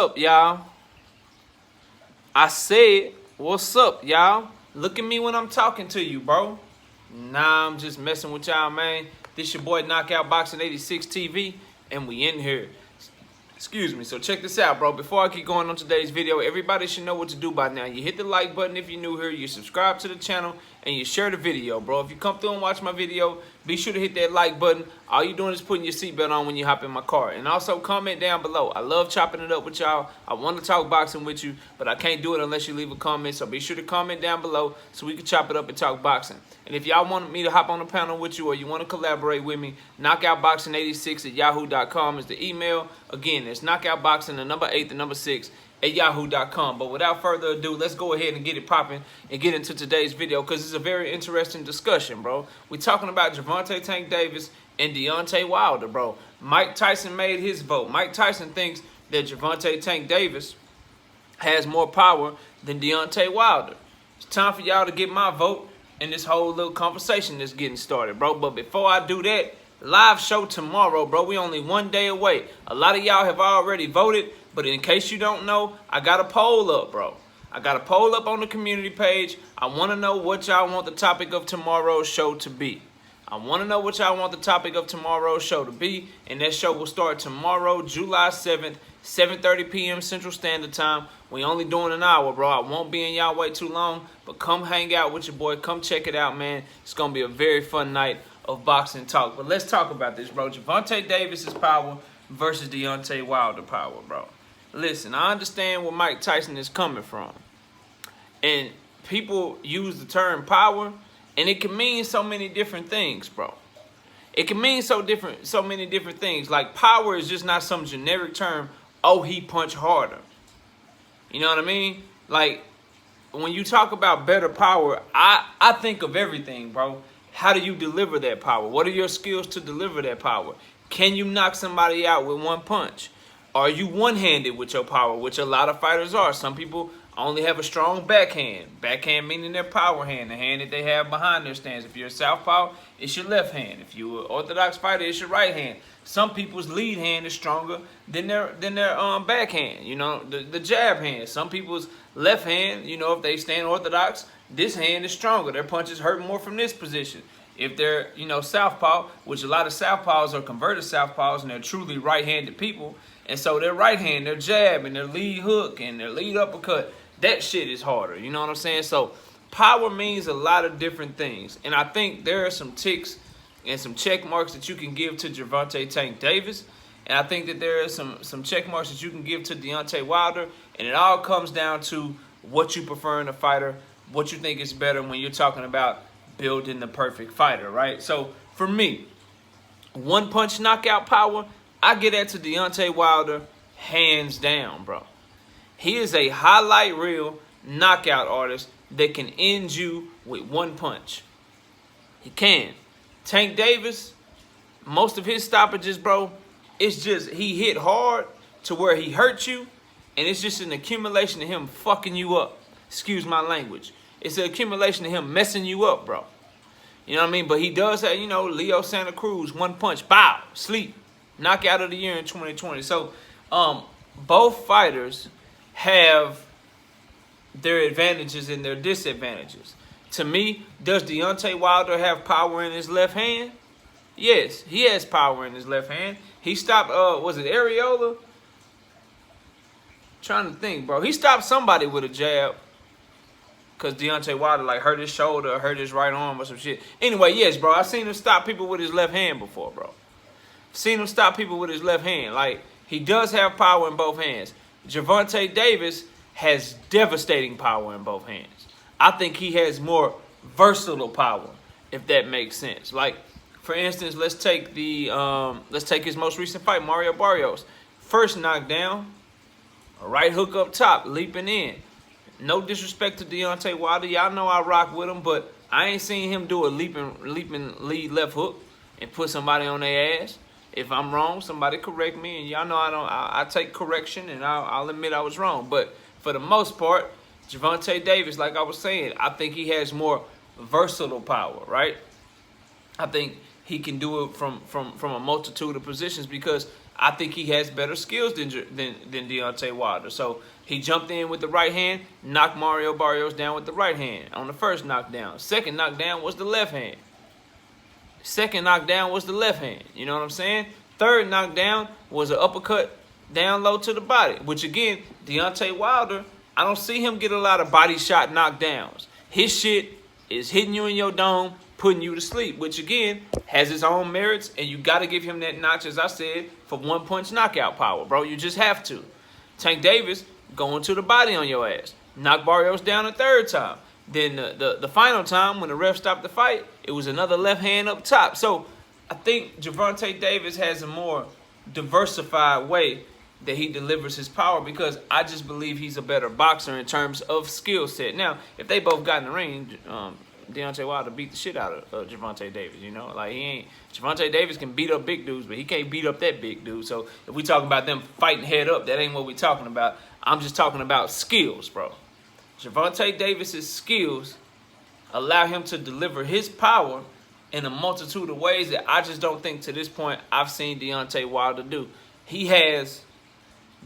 up, y'all? I said, what's up, y'all? Look at me when I'm talking to you, bro. Nah, I'm just messing with y'all, man. This your boy Knockout Boxing 86 TV, and we in here. Excuse me. So check this out, bro. Before I keep going on today's video, everybody should know what to do by now. You hit the like button if you're new here, you subscribe to the channel, and you share the video, bro. If you come through and watch my video, be sure to hit that like button. All you're doing is putting your seatbelt on when you hop in my car. And also comment down below. I love chopping it up with y'all. I want to talk boxing with you, but I can't do it unless you leave a comment. So be sure to comment down below so we can chop it up and talk boxing. And if y'all want me to hop on the panel with you or you want to collaborate with me, knockoutboxing86@yahoo.com is the email. Again, it's knockoutboxing, the number 8, the number 6, at yahoo.com. But without further ado, let's go ahead and get it popping and get into today's video because it's a very interesting discussion, bro. We're talking about Gervonta Tank Davis and Deontay Wilder, bro. Mike Tyson made his vote. Mike Tyson thinks that Gervonta Tank Davis has more power than Deontay Wilder. It's time for y'all to get my vote in this whole little conversation that's getting started, bro. But before I do that, live show tomorrow, bro. We only one day away. A lot of y'all have already voted, but in case you don't know, I got a poll up, bro. I got a poll up on the community page. I want to know what y'all want the topic of tomorrow's show to be. I want to know what y'all want the topic of tomorrow's show to be, and that show will start tomorrow, July 7th, 7:30 p.m. Central Standard Time. We only doing an hour, bro. I won't be in y'all wait too long, but come hang out with your boy. Come check it out, man. It's going to be a very fun night of boxing talk. But let's talk about this, bro. Gervonta Davis's power versus Deontay Wilder power, bro. Listen, I understand where Mike Tyson is coming from. And people use the term power, and it can mean so many different things, bro. It can mean so many different things. Like, power is just not some generic term, oh, he punched harder. You know what I mean? Like, when you talk about better power, I think of everything, bro. How do you deliver that power? What are your skills to deliver that power? Can you knock somebody out with one punch? Are you one-handed with your power, which a lot of fighters are? Some people only have a strong backhand. Backhand meaning their power hand, the hand that they have behind their stance. If you're a southpaw, it's your left hand. If you're an orthodox fighter, it's your right hand. Some people's lead hand is stronger than their backhand, you know, the jab hand. Some people's left hand, you know, if they stand orthodox, this hand is stronger. Their punches hurt more from this position. If they're, you know, southpaw, which a lot of southpaws are converted southpaws and they're truly right-handed people, and so their right hand, their jab and their lead hook and their lead uppercut, that shit is harder. You know what I'm saying? So power means a lot of different things. And I think there are some ticks and some check marks that you can give to Gervonta Tank Davis. And I think that there are some check marks that you can give to Deontay Wilder. And it all comes down to what you prefer in a fighter, what you think is better when you're talking about building the perfect fighter, right? So for me, one punch knockout power, I get that to Deontay Wilder hands down, bro. He is a highlight reel knockout artist that can end you with one punch. He can. Tank Davis, most of his stoppages, bro, it's just he hit hard to where he hurt you, and it's just an accumulation of him fucking you up. Excuse my language. It's an accumulation of him messing you up, bro. You know what I mean? But he does have, you know, Leo Santa Cruz, one punch, bow, sleep, knockout of the year in 2020. So, both fighters have their advantages and their disadvantages. To me, does Deontay Wilder have power in his left hand? Yes, he has power in his left hand. He stopped, was it Areola? Trying to think, bro. He stopped somebody with a jab because Deontay Wilder, like, hurt his shoulder or hurt his right arm or some shit. Anyway, yes, bro. I've seen him stop people with his left hand before, bro. Seen him stop people with his left hand. Like, he does have power in both hands. Gervonta Davis has devastating power in both hands. I think he has more versatile power, if that makes sense. Like, for instance, let's take his most recent fight, Mario Barrios. First knockdown, a right hook up top, leaping in. No disrespect to Deontay Wilder. Y'all know I rock with him, but I ain't seen him do a leaping lead left hook and put somebody on their ass. If I'm wrong, somebody correct me, and y'all know I take correction, and I'll admit I was wrong. But for the most part, Gervonta Davis, like I was saying, I think he has more versatile power, right? I think he can do it from a multitude of positions because I think he has better skills than Deontay Wilder. So he jumped in with the right hand, knocked Mario Barrios down with the right hand on the first knockdown. Second knockdown was the left hand. Second knockdown was the left hand. You know what I'm saying? Third knockdown was an uppercut down low to the body, which again, Deontay Wilder, I don't see him get a lot of body shot knockdowns. His shit is hitting you in your dome, putting you to sleep, which again has its own merits, and you got to give him that notch, as I said, for one punch knockout power, bro. You just have to. Tank Davis going to the body on your ass. Knock Barrios down a third time. Then the final time when the ref stopped the fight, it was another left hand up top. So I think Gervonta Davis has a more diversified way that he delivers his power, because I just believe he's a better boxer in terms of skill set. Now, if they both got in the ring, Deontay Wilder beat the shit out of Gervonta Davis, you know? Like, Gervonta Davis can beat up big dudes, but he can't beat up that big dude. So if we talking about them fighting head up, that ain't what we talking about. I'm just talking about skills, bro. Gervonta Davis's skills allow him to deliver his power in a multitude of ways that I just don't think to this point I've seen Deontay Wilder do. He has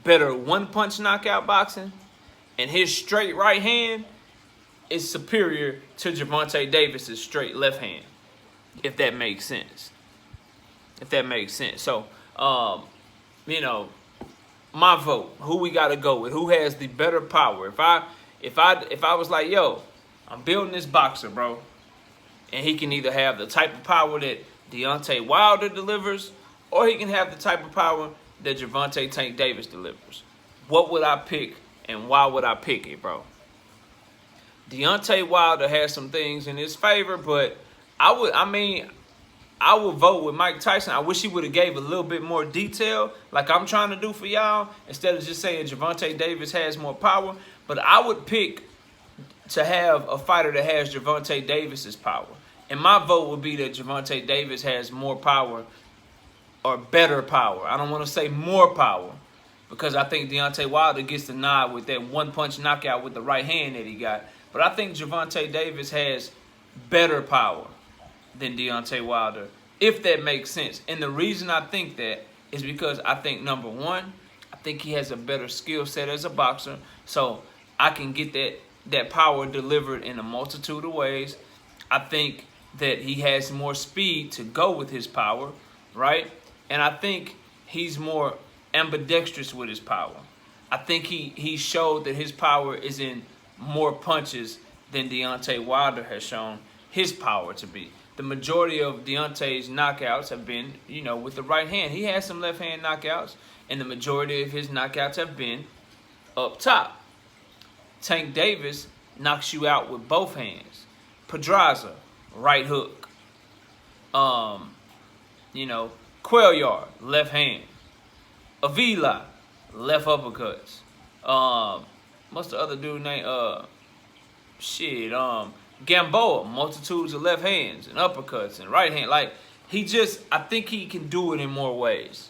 better one-punch knockout boxing, and his straight right hand is superior to Gervonta Davis's straight left hand, if that makes sense. If that makes sense. So, you know, my vote, who we got to go with, who has the better power. If I was like, yo, I'm building this boxer, bro, and he can either have the type of power that Deontay Wilder delivers, or he can have the type of power that Gervonta Tank Davis delivers, what would I pick, and why would I pick it, bro? Deontay Wilder has some things in his favor, but I would vote with Mike Tyson. I wish he would have gave a little bit more detail, like I'm trying to do for y'all, instead of just saying Gervonta Davis has more power. But I would pick to have a fighter that has Gervonta Davis's power. And my vote would be that Gervonta Davis has more power, or better power. I don't want to say more power, because I think Deontay Wilder gets the nod with that one-punch knockout with the right hand that he got. But I think Gervonta Davis has better power than Deontay Wilder, if that makes sense. And the reason I think that is because I think, number one, I think he has a better skill set as a boxer. So I can get that power delivered in a multitude of ways. I think that he has more speed to go with his power, right? And I think he's more ambidextrous with his power. I think he showed that his power is in more punches than Deontay Wilder has shown his power to be. The majority of Deontay's knockouts have been, you know, with the right hand. He has some left hand knockouts, and the majority of his knockouts have been up top. Tank Davis knocks you out with both hands. Pedraza, right hook. You know, Cuellar, left hand. Avila, left uppercuts. What's the other dude name? Gamboa, multitudes of left hands and uppercuts and right hand. Like, I think he can do it in more ways.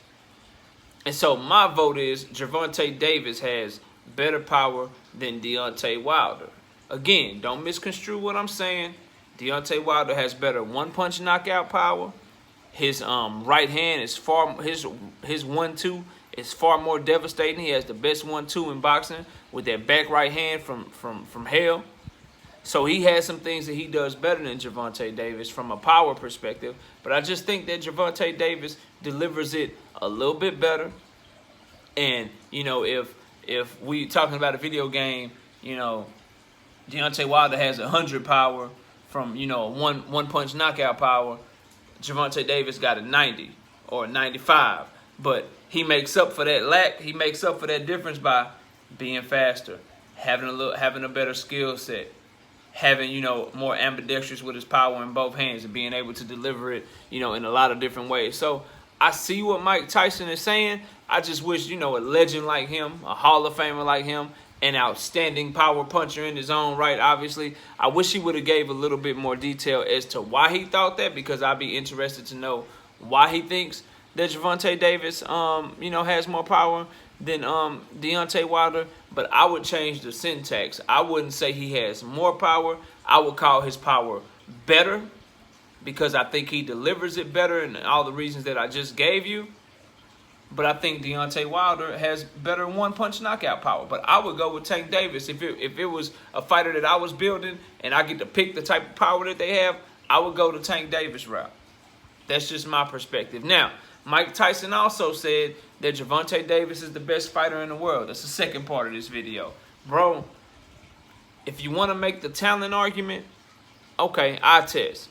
And so my vote is Gervonta Davis has better power than Deontay Wilder. Again, don't misconstrue what I'm saying. Deontay Wilder has better one-punch knockout power. His right hand is his 1-2 is far more devastating. He has the best 1-2 in boxing with that back right hand from hell. So he has some things that he does better than Gervonta Davis from a power perspective. But I just think that Gervonta Davis delivers it a little bit better. And, you know, if we talking about a video game, you know, Deontay Wilder has 100 power from, you know, one punch knockout power. Gervonta Davis got a 90 or a 95. But he makes up for that lack. He makes up for that difference by being faster, having a better skill set, having, you know, more ambidextrous with his power in both hands, and being able to deliver it, you know, in a lot of different ways. So I see what Mike Tyson is saying. I just wish, you know, a legend like him, a Hall of Famer like him, an outstanding power puncher in his own right, obviously, I wish he would have gave a little bit more detail as to why he thought that, because I'd be interested to know why he thinks that Gervonta Davis, you know, has more power than Deontay Wilder. But I would change the syntax. I wouldn't say he has more power. I would call his power better, because I think he delivers it better, and all the reasons that I just gave you. But I think Deontay Wilder has better one-punch knockout power. But I would go with Tank Davis. If it was a fighter that I was building and I get to pick the type of power that they have, I would go the Tank Davis route. That's just my perspective. Now, Mike Tyson also said that Gervonta Davis is the best fighter in the world. That's the second part of this video. Bro, if you want to make the talent argument, okay, eye test.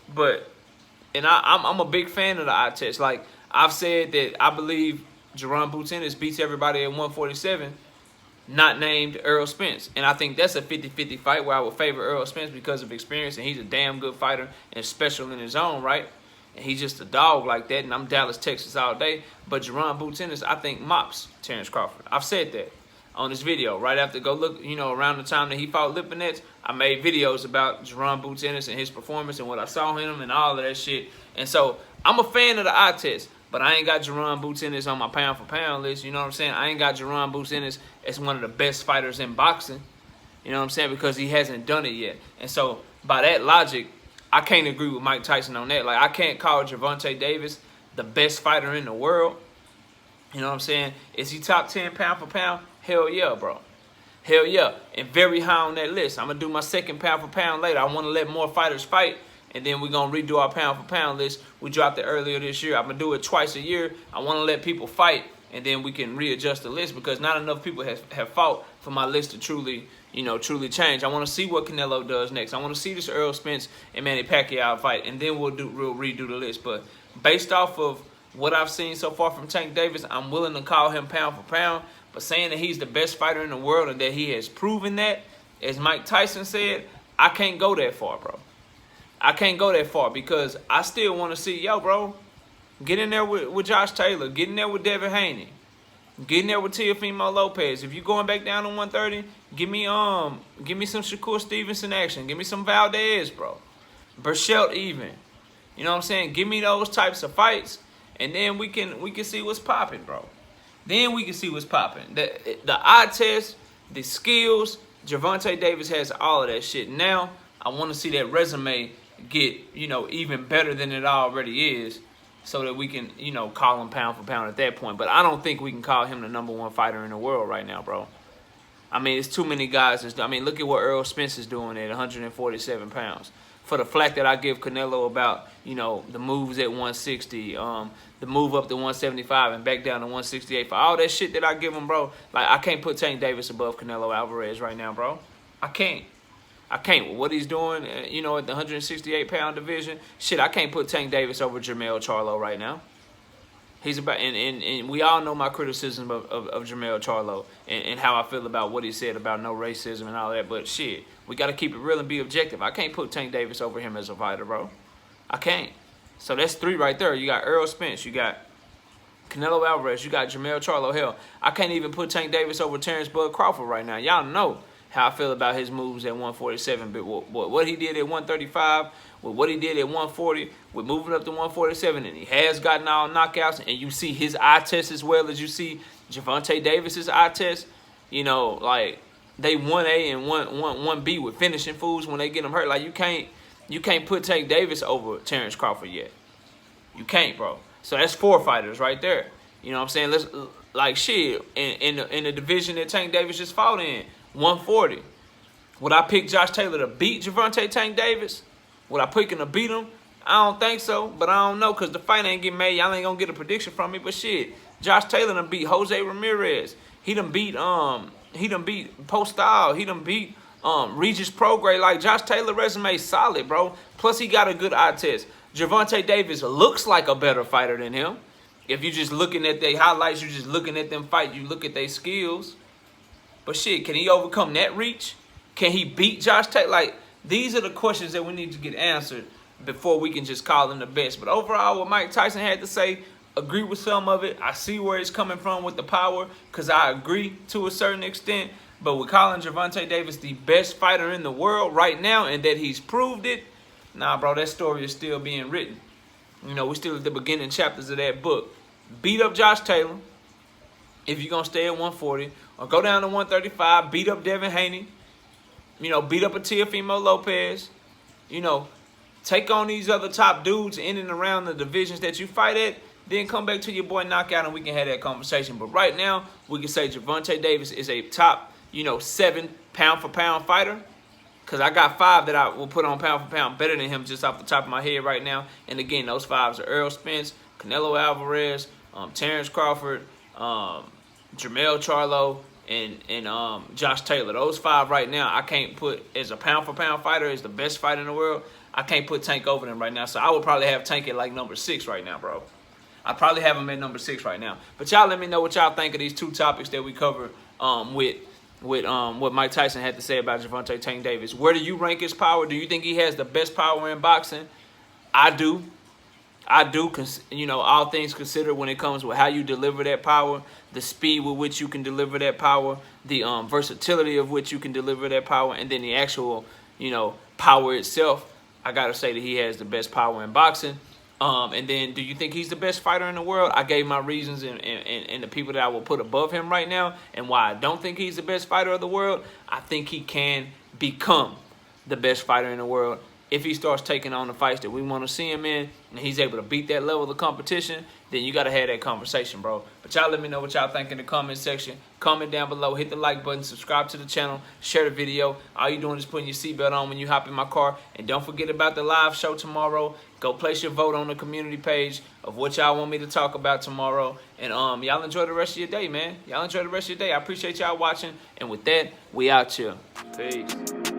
And I'm a big fan of the eye test. Like, I've said that I believe Gervonta beats everybody at 147, not named Errol Spence. And I think that's a 50-50 fight where I would favor Errol Spence because of experience, and he's a damn good fighter and special in his own right. And he's just a dog like that, and I'm Dallas, Texas all day. But Gervonta, I think, mops Terrence Crawford. I've said that on this video. Right after, go look, around the time that he fought Lipinets, I made videos about Gervonta and his performance and what I saw in him and all of that shit. And so I'm a fan of the eye test, but I ain't got Gervonta on my pound-for-pound list. You know what I'm saying? I ain't got Gervonta as one of the best fighters in boxing. You know what I'm saying? Because he hasn't done it yet. And so by that logic, I can't agree with Mike Tyson on that. Like, I can't call Gervonta Davis the best fighter in the world. You know what I'm saying? Is he top 10 pound for pound? Hell yeah, bro. Hell yeah. And very high on that list. I'm going to do my second pound for pound later. I want to let more fighters fight, and then we're going to redo our pound for pound list. We dropped it earlier this year. I'm going to do it twice a year. I want to let people fight, and then we can readjust the list because not enough people have fought for my list to truly change. I want to see what Canelo does next. I want to see this Errol Spence and Manny Pacquiao fight, and then we'll redo the list. But based off of what I've seen so far from Tank Davis, I'm willing to call him pound for pound. But saying that he's the best fighter in the world and that he has proven that, as Mike Tyson said, I can't go that far, bro. I can't go that far because I still want to see, bro, get in there with Josh Taylor, get in there with Devin Haney, get in there with Teofimo Lopez. If you're going back down to 130, give me some Shakur Stevenson action. Give me some Valdez, bro. Burchelt even. You know what I'm saying? Give me those types of fights, and then we can see what's popping, bro. Then we can see what's popping. The eye test, the skills, Gervonta Davis has all of that shit. Now, I want to see that resume get, even better than it already is so that we can, call him pound for pound at that point. But I don't think we can call him the #1 fighter in the world right now, bro. I mean, it's too many guys. Look at what Errol Spence is doing at 147 pounds. For the flack that I give Canelo about, the moves at 160, the move up to 175 and back down to 168, for all that shit that I give him, bro, like, I can't put Tank Davis above Canelo Alvarez right now, bro. I can't. With what he's doing, at the 168-pound division, shit, I can't put Tank Davis over Jermell Charlo right now. He's about, and we all know my criticism of Jermell Charlo and how I feel about what he said about no racism and all that. But shit, we got to keep it real and be objective. I can't put Tank Davis over him as a fighter, bro. I can't. So that's 3 right there. You got Errol Spence, you got Canelo Alvarez, you got Jermell Charlo. Hell, I can't even put Tank Davis over Terrence Bud Crawford right now. Y'all know how I feel about his moves at 147, but what he did at 135, with what he did at 140, with moving up to 147, and he has gotten all knockouts, and you see his eye test as well as you see Gervonta Davis's eye test, like, they 1A and 1B with finishing fools when they get them hurt. Like, you can't put Tank Davis over Terrence Crawford yet. You can't, bro. So that's 4 fighters right there. You know what I'm saying? Let's, like, shit, in the division that Tank Davis just fought in, 140. Would I pick Josh Taylor to beat Gervonta Tank Davis? Would I pick him to beat him? I don't think so, but I don't know because the fight ain't getting made. Y'all ain't gonna get a prediction from me, but shit, Josh Taylor done beat Jose Ramirez. He done beat Postal. He done beat Regis Prograis. Like, Josh Taylor resume solid, bro. Plus he got a good eye test. Gervonta Davis looks like a better fighter than him. If you're just looking at their highlights, you're just looking at them fight, you look at their skills. But shit, can he overcome that reach? Can he beat Josh Taylor? Like, these are the questions that we need to get answered before we can just call him the best. But overall, what Mike Tyson had to say, agree with some of it. I see where he's coming from with the power because I agree to a certain extent. But with calling Gervonta Davis the best fighter in the world right now and that he's proved it, nah, bro, that story is still being written. We're still at the beginning chapters of that book. Beat up Josh Taylor if you're going to stay at 140. Or go down to 135, beat up Devin Haney. Beat up a Teofimo Lopez. Take on these other top dudes in and around the divisions that you fight at. then come back to your boy Knockout and we can have that conversation. But right now, we can say Gervonta Davis is a top, 7 pound-for-pound fighter. Because I got 5 that I will put on pound-for-pound better than him just off the top of my head right now. And again, those 5s are Errol Spence, Canelo Alvarez, Terrence Crawford, Jermell Charlo, and Josh Taylor. Those 5 right now, I can't put as a pound-for-pound fighter, as the best fighter in the world. I can't put Tank over them right now. So I would probably have Tank at like number 6 right now, bro. I'd probably have him at number 6 right now. But y'all let me know what y'all think of these 2 topics that we covered with what Mike Tyson had to say about Gervonta Tank Davis. Where do you rank his power? Do you think he has the best power in boxing? I do. All things considered, when it comes with how you deliver that power, the speed with which you can deliver that power, the versatility of which you can deliver that power, and then the actual, power itself, I got to say that he has the best power in boxing. And then, do you think he's the best fighter in the world? I gave my reasons and the people that I will put above him right now and why I don't think he's the best fighter of the world. I think he can become the best fighter in the world if he starts taking on the fights that we want to see him in, and he's able to beat that level of competition. Then you got to have that conversation, bro. But y'all let me know what y'all think in the comment section. Comment down below. Hit the like button. Subscribe to the channel. Share the video. All you doing is putting your seatbelt on when you hop in my car. And don't forget about the live show tomorrow. Go place your vote on the community page of what y'all want me to talk about tomorrow. And y'all enjoy the rest of your day, man. Y'all enjoy the rest of your day. I appreciate y'all watching. And with that, we out here. Peace.